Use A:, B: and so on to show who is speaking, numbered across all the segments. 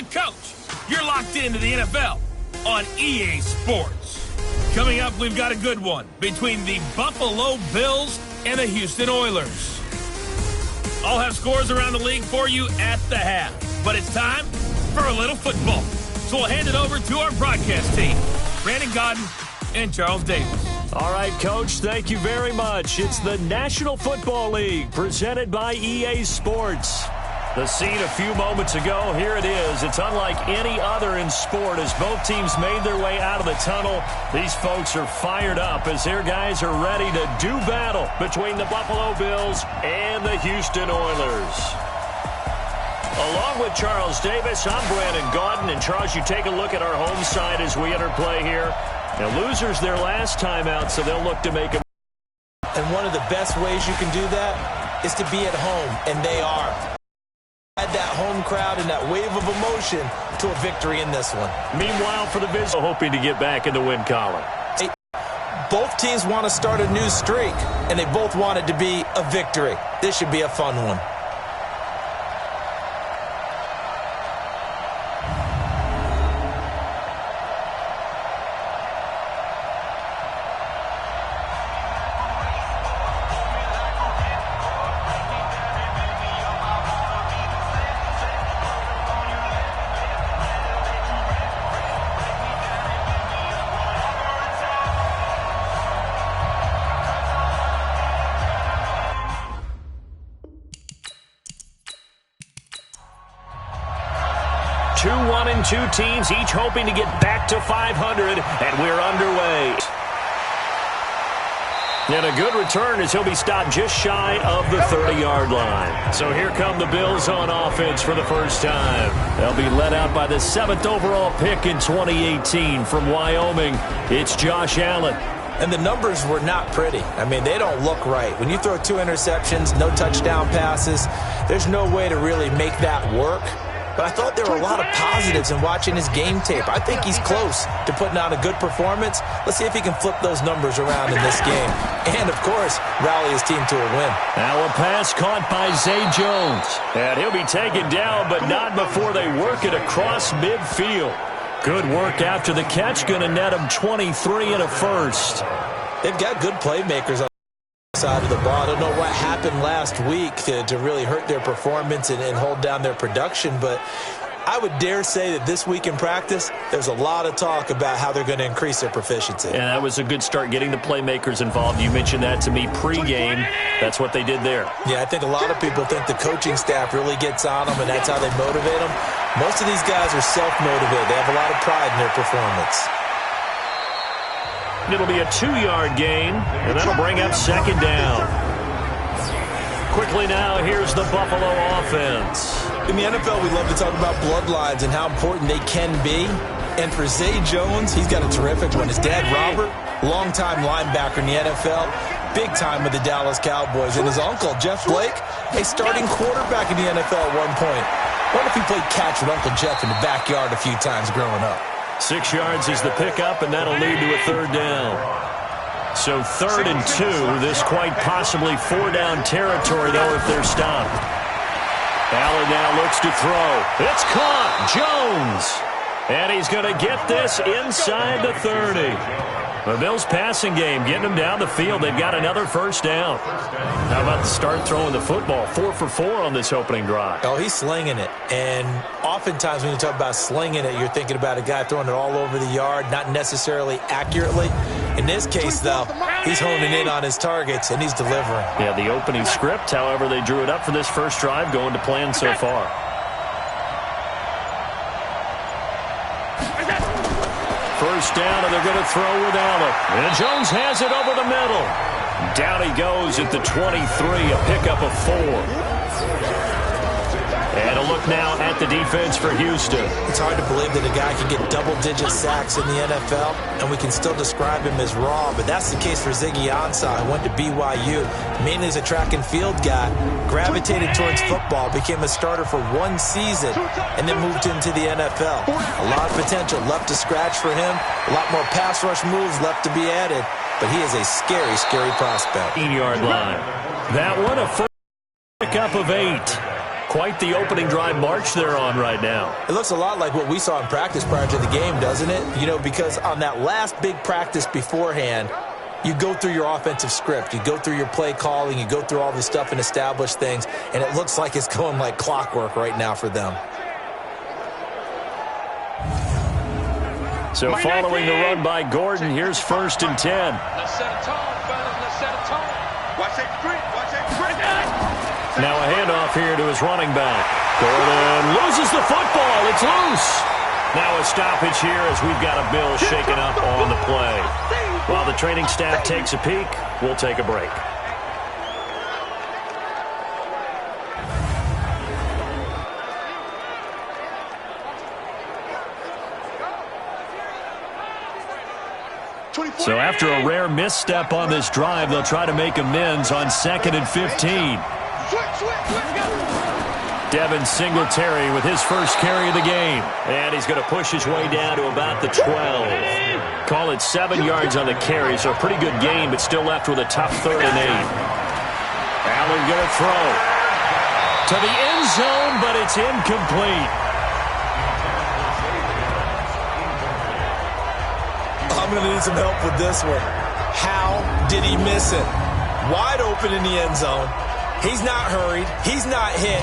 A: the coach. You're locked into the NFL on EA Sports. Coming up, we've got a good one between the Buffalo Bills and the Houston Oilers. I'll have scores around the league for you at the half. But it's time for a little football. So we'll hand it over to our broadcast team, Brandon Godden and Charles Davis.
B: All right, Coach, thank you very much. It's the National Football League presented by EA Sports. The scene a few moments ago, here it is. It's unlike any other in sport as both teams made their way out of the tunnel. These folks are fired up as their guys are ready to do battle between the Buffalo Bills and the Houston Oilers. Along with Charles Davis, I'm Brandon Godden. And Charles, you take a look at our home side as we enter play here. Now, losers their last time out, so they'll look to make them.
C: And one of the best ways you can do that is to be at home, and they are. Add that home crowd and that wave of emotion to a victory in this one.
B: Meanwhile, for the Bills, hoping to get back in the win column.
C: Both teams want to start a new streak, and they both want it to be a victory. This should be a fun one.
B: Two teams, each hoping to get back to 500, and we're underway. And a good return as he'll be stopped just shy of the 30-yard line. So here come the Bills on offense for the first time. They'll be led out by the 7th overall pick in 2018 from Wyoming. It's Josh Allen.
C: And the numbers were not pretty. I mean, they don't look right. When you throw 2 interceptions, no touchdown passes, there's no way to really make that work. But I thought there were a lot of positives in watching his game tape. I think he's close to putting out a good performance. Let's see if he can flip those numbers around in this game. And, of course, rally his team to a win.
B: Now a pass caught by Zay Jones. And he'll be taken down, but not before they work it across midfield. Good work after the catch. Going to net him 23 and a first.
C: They've got good playmakers on side of the ball. I don't know what happened last week to really hurt their performance and hold down their production, but I would dare say that this week in practice, there's a lot of talk about how they're going to increase their proficiency.
B: And that was a good start, getting the playmakers involved. You mentioned that to me pregame. That's what they did there.
C: Yeah, I think a lot of people think the coaching staff really gets on them, and that's how they motivate them. Most of these guys are self-motivated. They have a lot of pride in their performance.
B: It'll be a 2-yard gain, and that'll bring up 2nd down. Quickly now, here's the Buffalo offense.
C: In the NFL, we love to talk about bloodlines and how important they can be. And for Zay Jones, he's got a terrific one. His dad, Robert, longtime linebacker in the NFL, big time with the Dallas Cowboys. And his uncle, Jeff Blake, a starting quarterback in the NFL at one point. What if he played catch with Uncle Jeff in the backyard a few times growing up?
B: 6 yards is the pickup, and that'll lead to a 3rd down. So 3rd and 2. This quite possibly 4-down territory, though, if they're stopped. Allen now looks to throw. It's caught. Jones. And he's going to get this inside the 30. The Bills' passing game, getting them down the field. They've got another 1st down. How about the start throwing the football? 4 for 4 on this opening drive.
C: Oh, he's slinging it. And oftentimes when you talk about slinging it, you're thinking about a guy throwing it all over the yard, not necessarily accurately. In this case, though, he's honing in on his targets, and he's delivering.
B: Yeah, the opening script, however, they drew it up for this first drive, going to plan so far. First down, and they're going to throw with Allen. And Jones has it over the middle. Down he goes at the 23, a pickup of 4. And a look now at the defense for Houston.
C: It's hard to believe that a guy can get double-digit sacks in the NFL, and we can still describe him as raw, but that's the case for Ziggy Ansah, who went to BYU, mainly as a track and field guy, gravitated towards football, became a starter for 1 season, and then moved into the NFL. A lot of potential left to scratch for him, a lot more pass rush moves left to be added, but he is a scary, scary prospect.
B: 18-yard line. That one, a first pickup of 8. Quite the opening drive march they're on right now.
C: It looks a lot like what we saw in practice prior to the game, doesn't it? You know, because on that last big practice beforehand, you go through your offensive script, you go through your play calling, you go through all this stuff and establish things, and it looks like it's going like clockwork right now for them.
B: So following the run by Gordon, here's 1st and 10.
D: Let's set a tone, fellas. Let's set a tone. Watch that sprint. Watch that sprint.
B: Now a handoff here to his running back. Gordon loses the football. It's loose. Now a stoppage here as we've got a Bill shaken up on the play. While the training staff takes a peek, we'll take a break. So after a rare misstep on this drive, they'll try to make amends on 2nd and 15. Devin Singletary with his first carry of the game. And he's going to push his way down to about the 12. Call it 7 yards on the carry, so a pretty good game, but still left with a tough 3rd and 8. Allen going to throw to the end zone, but it's incomplete.
C: I'm going to need some help with this one. How did he miss it? Wide open in the end zone. He's not hurried. He's not hit.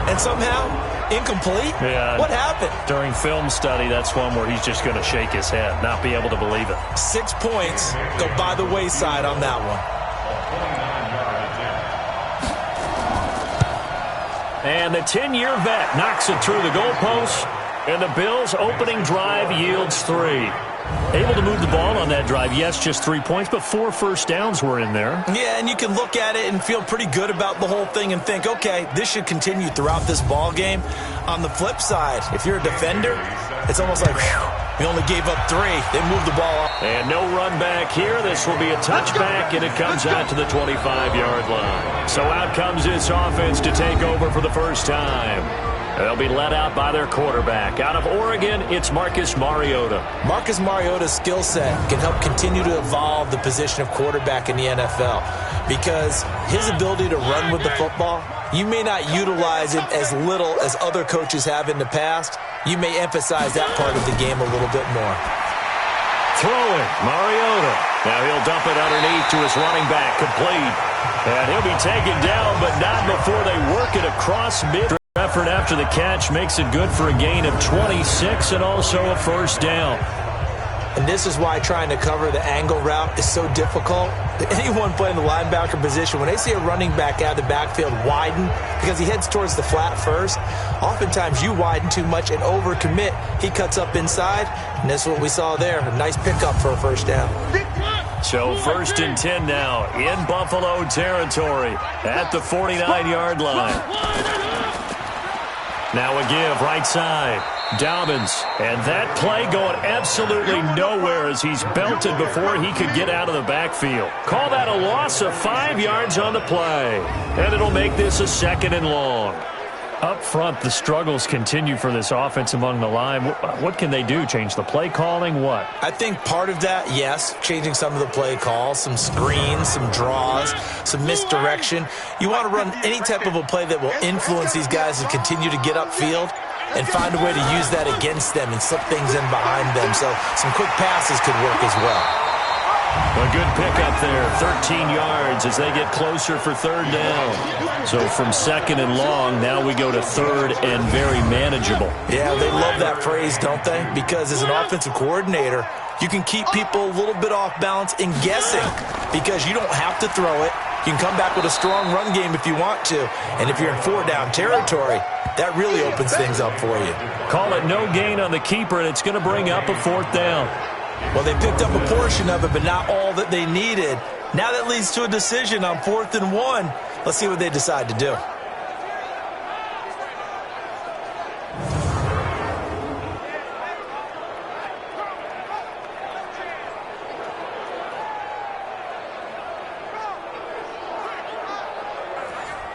C: And somehow, incomplete?
B: Yeah.
C: What happened?
B: During film study, that's one where he's just going to shake his head, not be able to believe it.
C: 6 points go by the wayside on that one.
B: And the 10-year vet knocks it through the goalpost, and the Bills' opening drive yields 3. Able to move the ball on that drive. Yes, just 3 points, but 4 first downs were in there.
C: Yeah, and you can look at it and feel pretty good about the whole thing and think, okay, this should continue throughout this ball game. On the flip side, if you're a defender, it's almost like, whew, we only gave up 3. They moved the ball up.
B: And no run back here. This will be a touchback, and it comes out to the 25-yard line. So out comes this offense to take over for the first time. They'll be led out by their quarterback. Out of Oregon, it's Marcus Mariota.
C: Marcus Mariota's skill set can help continue to evolve the position of quarterback in the NFL because his ability to run with the football, you may not utilize it as little as other coaches have in the past. You may emphasize that part of the game a little bit more.
B: Throwing, Mariota. Now he'll dump it underneath to his running back, complete. And he'll be taken down, but not before they work it across mid. Effort after the catch makes it good for a gain of 26 and also a first down.
C: And this is why trying to cover the angle route is so difficult. Anyone playing the linebacker position, when they see a running back out of the backfield widen because he heads towards the flat first, oftentimes you widen too much and overcommit. He cuts up inside, and that's what we saw there. A nice pickup for a first down.
B: So 1st and 10 now in Buffalo territory at the 49-yard line. Now a give, right side. Dobbins. And that play going absolutely nowhere as he's belted before he could get out of the backfield. Call that a loss of 5 yards on the play. And it'll make this a 2nd and long. Up front, the struggles continue for this offense among the line. What can they do? Change the play calling? What?
C: I think part of that, yes, changing some of the play calls, some screens, some draws, some misdirection. You want to run any type of a play that will influence these guys to continue to get upfield and find a way to use that against them and slip things in behind them. So some quick passes could work as well.
B: A good pickup there, 13 yards as they get closer for 3rd down. So from 2nd and long, now we go to 3rd and very manageable.
C: Yeah, they love that phrase, don't they? Because as an offensive coordinator, you can keep people a little bit off balance and guessing because you don't have to throw it. You can come back with a strong run game if you want to. And if you're in 4-down territory, that really opens things up for you.
B: Call it no gain on the keeper, and it's going to bring up a 4th down.
C: Well, they picked up a portion of it, but not all that they needed. Now that leads to a decision on 4th and 1. Let's see what they decide to do.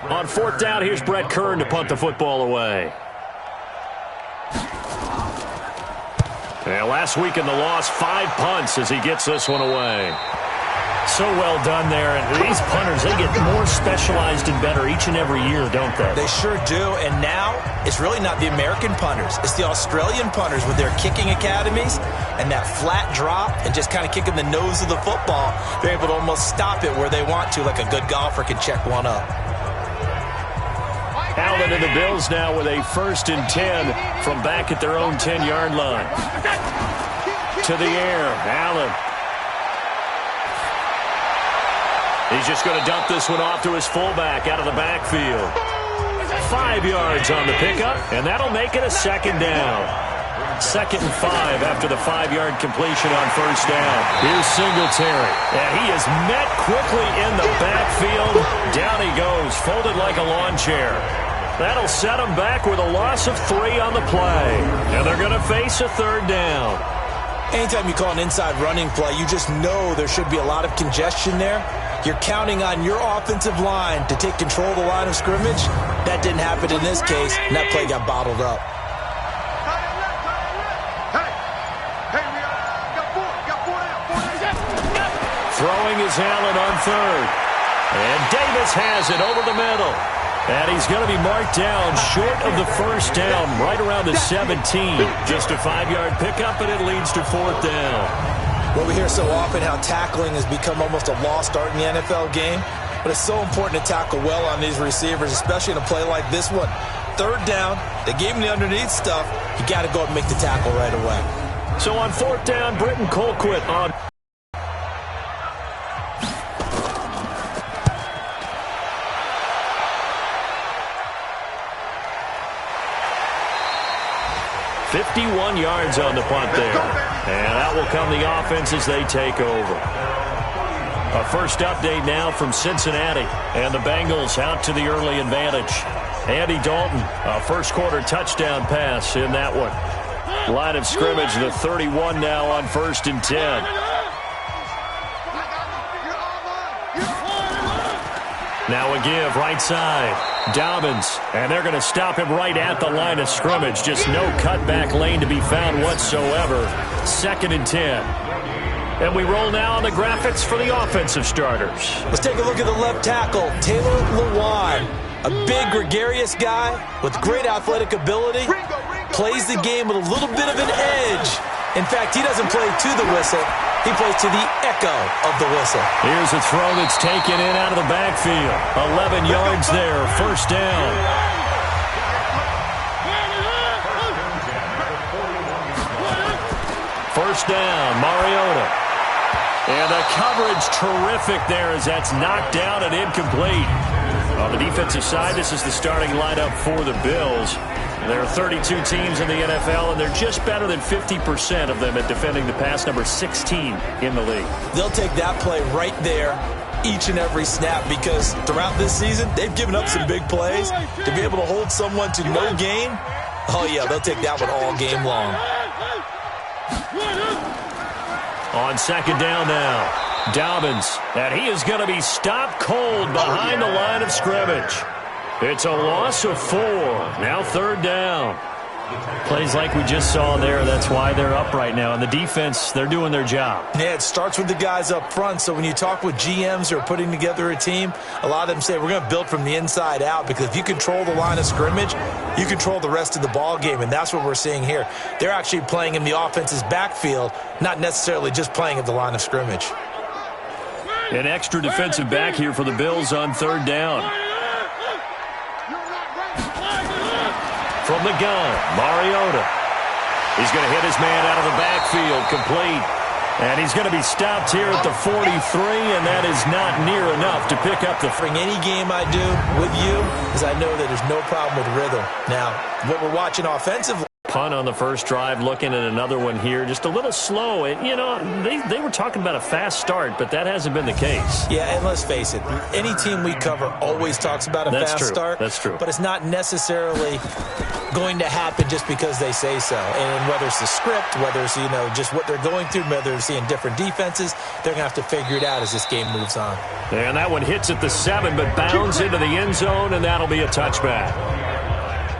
B: On 4th down, here's Brett Kern to punt the football away. Yeah, last week in the loss, 5 punts as he gets this one away. So well done there. And these punters, they get more specialized and better each and every year, don't they?
C: They sure do. And now it's really not the American punters. It's the Australian punters with their kicking academies and that flat drop and just kind of kicking the nose of the football. They're able to almost stop it where they want to, like a good golfer can check one up.
B: Allen and the Bills now with a 1st and 10 from back at their own 10-yard line. To the air, Allen. He's just going to dump this one off to his fullback out of the backfield. 5 yards on the pickup, and that'll make it a 2nd down. 2nd and 5 after the 5-yard completion on 1st down. Here's Singletary, and he is met quickly in the backfield. Down he goes, folded like a lawn chair. That'll set him back with a loss of 3 on the play, and they're going to face a 3rd down.
C: Anytime you call an inside running play, you just know there should be a lot of congestion there. You're counting on your offensive line to take control of the line of scrimmage. That didn't happen in this case, and that play got bottled up.
B: Throwing is Allen on 3rd. And Davis has it over the middle. And he's going to be marked down short of the 1st down, right around the 17. Just a 5-yard pickup, and it leads to 4th down.
C: Well, we hear so often how tackling has become almost a lost art in the NFL game. But it's so important to tackle well on these receivers, especially in a play like this one. 3rd down, they gave him the underneath stuff. You got to go and make the tackle right away.
B: So on 4th down, Britton Colquitt on. 51 yards on the punt there. And out will come the offense as they take over. A first update now from Cincinnati. And the Bengals out to the early advantage. Andy Dalton, a first-quarter touchdown pass in that one. Line of scrimmage, the 31 now on 1st and 10. Now a give, right side. Dobbins, and they're going to stop him right at the line of scrimmage. Just no cutback lane to be found whatsoever. 2nd and 10. And we roll now on the graphics for the offensive starters.
C: Let's take a look at the left tackle, Taylor Lewan. A big, gregarious guy with great athletic ability. Plays the game with a little bit of an edge. In fact, he doesn't play to the whistle. He plays to the echo of the whistle.
B: Here's a throw that's taken in out of the backfield. 11 yards there, 1st down. First down, Mariota. And the coverage terrific there as that's knocked down and incomplete. On the defensive side, this is the starting lineup for the Bills. There are 32 teams in the NFL, and they're just better than 50% of them at defending the pass, number 16 in the league.
C: They'll take that play right there each and every snap because throughout this season, they've given up some big plays. To be able to hold someone to no gain, oh, yeah, they'll take that one all game long.
B: On 2nd down now, Dobbins, and he is going to be stopped cold behind the line of scrimmage. It's a loss of 4. Now 3rd down. Plays like we just saw there. That's why they're up right now. And the defense, they're doing their job.
C: Yeah, it starts with the guys up front. So when you talk with GMs who are putting together a team, a lot of them say we're going to build from the inside out because if you control the line of scrimmage, you control the rest of the ball game. And that's what we're seeing here. They're actually playing in the offense's backfield, not necessarily just playing at the line of scrimmage.
B: An extra defensive back here for the Bills on 3rd down. From the gun, Mariota. He's going to hit his man out of the backfield, complete. And he's going to be stopped here at the 43, and that is not near enough to pick up the...
C: For any game I do with you is I know that there's no problem with rhythm. Now, what we're watching offensively...
B: Punt on the first drive, looking at another one here. Just a little slow. And, you know, they were talking about a fast start, but that hasn't been the case.
C: Yeah, and let's face it, any team we cover always talks about a fast start.
B: That's true.
C: But it's not necessarily going to happen just because they say so. And whether it's the script, whether it's, you know, just what they're going through, whether they're seeing different defenses, they're going to have to figure it out as this game moves on.
B: And that one hits at the 7, but bounds into the end zone, and that'll be a touchback.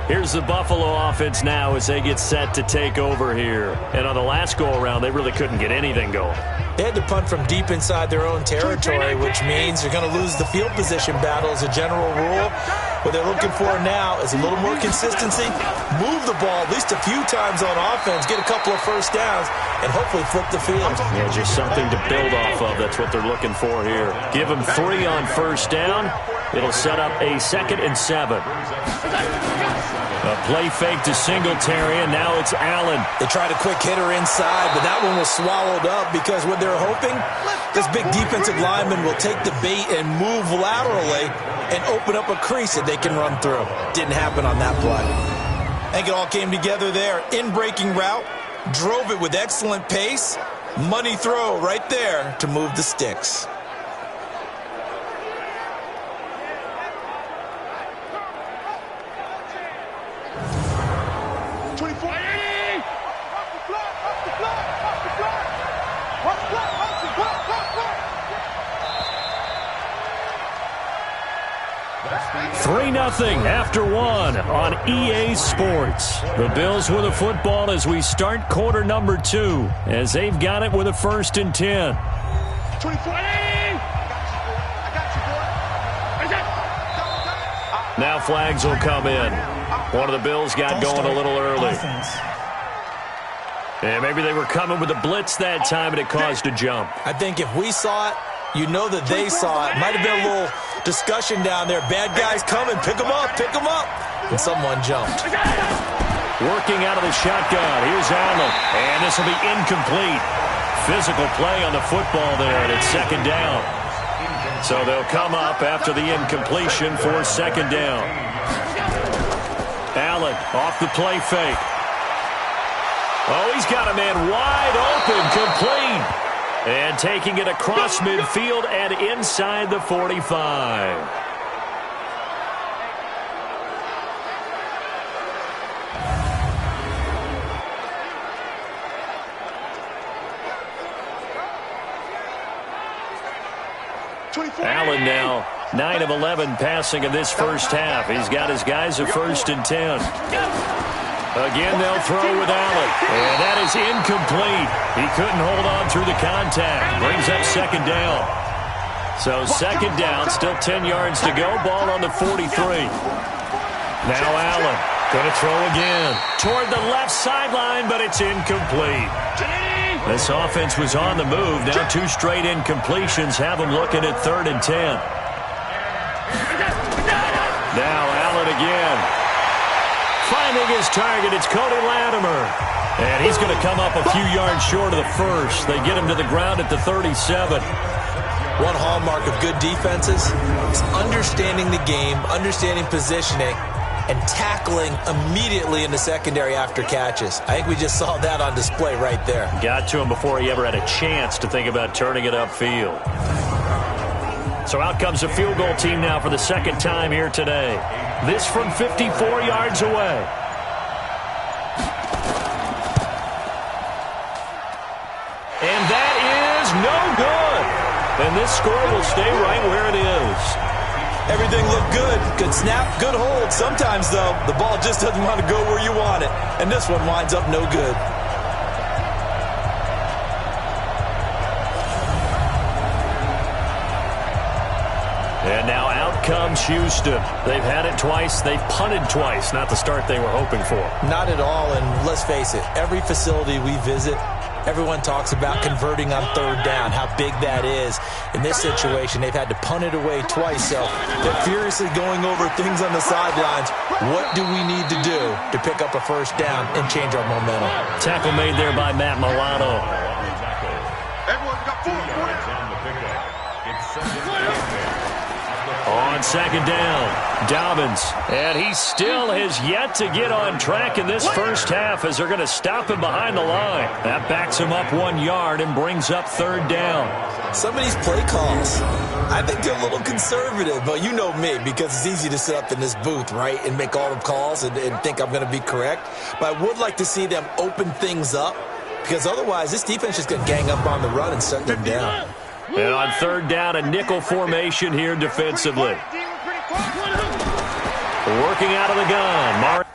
B: Here's the Buffalo offense now as they get set to take over here. And on the last go-around, they really couldn't get anything going.
C: They had to punt from deep inside their own territory, which means you're going to lose the field position battle as a general rule. What they're looking for now is a little more consistency, move the ball at least a few times on offense, get a couple of first downs, and hopefully flip the field.
B: Yeah, just something to build off of. That's what they're looking for here. Give them 3 on first down. It'll set up a 2nd and 7. A play fake to Singletary, and now it's Allen.
C: They tried a quick hitter inside, but that one was swallowed up because what they're hoping, this big defensive lineman will take the bait and move laterally and open up a crease that they can run through. Didn't happen on that play. I think it all came together there. In-breaking route, drove it with excellent pace. Money throw right there to move the sticks.
B: Three 0 after 1 on EA Sports. The Bills with a football as we start quarter number 2, as they've got it with a 1st and 10. Now flags will come in. One of the Bills got going a little early. And maybe they were coming with a blitz that time, and it caused a jump.
C: I think if we saw it, you know that they saw it. Might have been a little discussion down there. Bad guys coming. Pick them up. Pick them up. And someone jumped.
B: Working out of the shotgun. Here's Allen. And this will be incomplete. Physical play on the football there, and it's 2nd down. So they'll come up after the incompletion for 2nd down. Allen off the play fake. Oh, he's got a man wide open, complete. And taking it across midfield and inside the 45. Allen now 9 of 11 passing in this first half. He's got his guys a 1st and 10. Again, they'll throw with Allen. And that is incomplete. He couldn't hold on through the contact. Brings up 2nd down. So 2nd down, still 10 yards to go. Ball on the 43. Now Allen going to throw again. Toward the left sideline, but it's incomplete. This offense was on the move. Now 2 straight incompletions have them looking at 3rd and 10. Now Allen again. Finding his target, it's Cody Latimer. And he's going to come up a few yards short of the first. They get him to the ground at the 37.
C: One hallmark of good defenses is understanding the game, understanding positioning, and tackling immediately in the secondary after catches. I think we just saw that on display right there.
B: Got to him before he ever had a chance to think about turning it upfield. So out comes a field goal team now for the 2nd time here today. This from 54 yards away. And that is no good. And this score will stay right where it is.
C: Everything looked good. Good snap, good hold. Sometimes, though, the ball just doesn't want to go where you want it. And this one winds up no good.
B: And now out comes Houston. They've had it twice. They've punted twice. Not the start they were hoping for.
C: Not at all. And let's face it, every facility we visit, everyone talks about converting on 3rd down, how big that is. In this situation, they've had to punt it away twice. So they're furiously going over things on the sidelines. What do we need to do to pick up a 1st down and change our momentum?
B: Tackle made there by Matt Milano.
D: Everyone's got 4 points.
B: On 2nd down, Dobbins. And he still has yet to get on track in this first half as they're going to stop him behind the line. That backs him up 1 yard and brings up 3rd down.
C: Some of these play calls, I think they're a little conservative, but you know me, because it's easy to sit up in this booth, right, and make all the calls and think I'm going to be correct. But I would like to see them open things up, because otherwise this defense is going to gang up on the run and shut them down.
B: And on 3rd down, a nickel formation here defensively. Working out of the gun.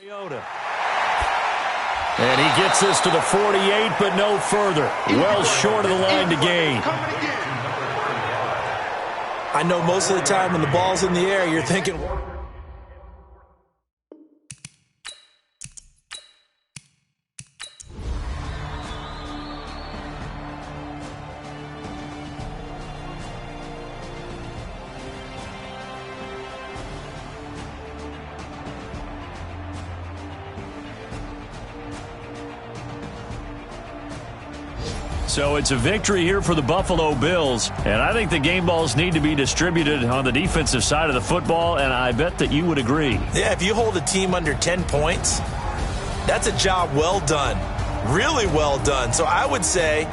B: And he gets this to the 48, but no further. Well short of the line to gain.
C: I know most of the time when the ball's in the air, you're thinking...
B: So it's a victory here for the Buffalo Bills, and I think the game balls need to be distributed on the defensive side of the football, and I bet that you would agree.
C: Yeah, if you hold a team under 10 points, that's a job well done, really well done. So I would say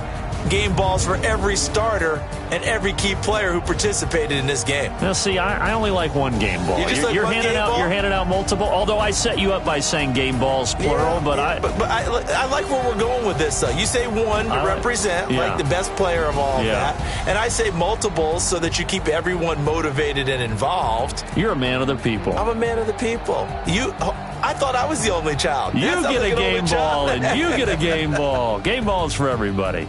C: game balls for every starter and every key player who participated in this game.
B: Now, see, I only like one game ball. You're handing out multiple, although I set you up by saying game balls, plural. But
C: I like where we're going with this, though. You say one to represent, like the best player of all that. And I say multiples so that you keep everyone motivated and involved.
B: You're a man of the people.
C: I'm a man of the people. I thought I was the only child.
B: You get a game ball, and you get a game ball. Game balls for everybody.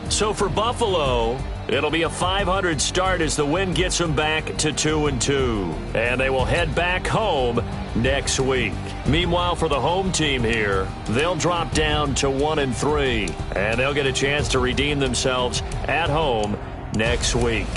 B: So for Buffalo, it'll be a .500 start as the win gets them back to 2-2. And they will head back home next week. Meanwhile, for the home team here, they'll drop down to 1-3. And they'll get a chance to redeem themselves at home next week.